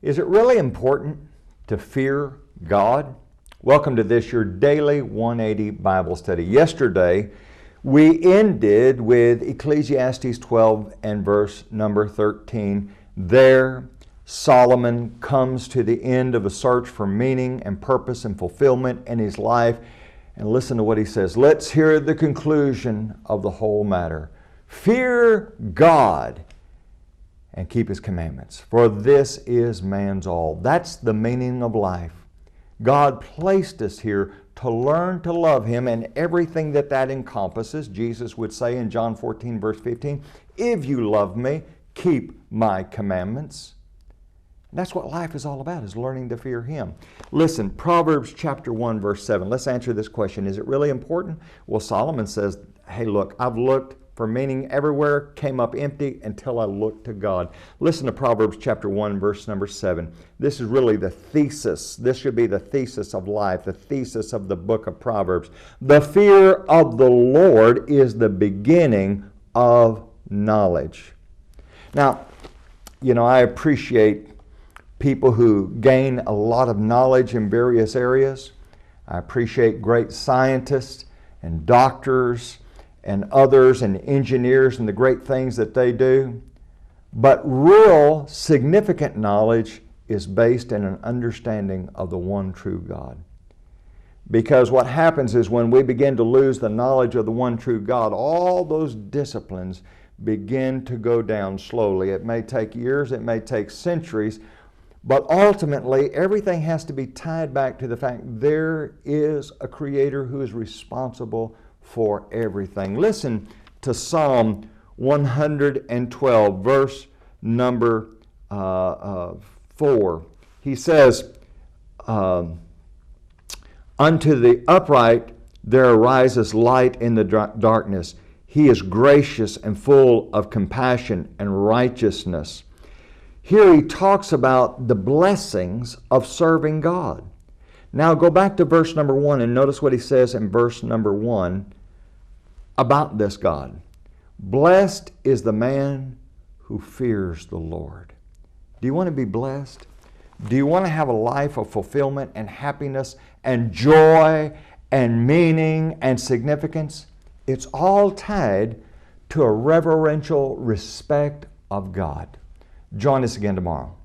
Is it really important to fear God? Welcome to this, your daily 180 Bible study. Yesterday, we ended with Ecclesiastes 12 and verse number 13. There, Solomon comes to the end of a search for meaning and purpose and fulfillment in his life. And listen to what he says. Let's hear the conclusion of the whole matter. Fear God and keep His commandments, for this is man's all. That's the meaning of life. God placed us here to learn to love Him and everything that encompasses. Jesus would say in John 14, verse 15, if you love me, keep my commandments. That's what life is all about, is learning to fear Him. Listen, Proverbs chapter 1, verse 7. Let's answer this question. Is it really important? Well, Solomon says, hey, look, I've looked for meaning everywhere, came up empty until I looked to God. Listen to Proverbs chapter 1, verse number 7. This is really the thesis. This should be the thesis of life, the thesis of the book of Proverbs. The fear of the Lord is the beginning of knowledge. Now, I appreciate people who gain a lot of knowledge in various areas. I appreciate great scientists and doctors and others and engineers and the great things that they do. But real significant knowledge is based in an understanding of the one true God. Because what happens is when we begin to lose the knowledge of the one true God, all those disciplines begin to go down slowly. It may take years, it may take centuries, but ultimately everything has to be tied back to the fact there is a Creator who is responsible for everything. Listen to Psalm 112, verse number 4. He says, unto the upright there arises light in the darkness. He is gracious and full of compassion and righteousness. Here he talks about the blessings of serving God. Now go back to verse number 1 and notice what he says in verse number 1 about this God. Blessed is the man who fears the Lord. Do you want to be blessed? Do you want to have a life of fulfillment and happiness and joy and meaning and significance? It's all tied to a reverential respect of God. Join us again tomorrow.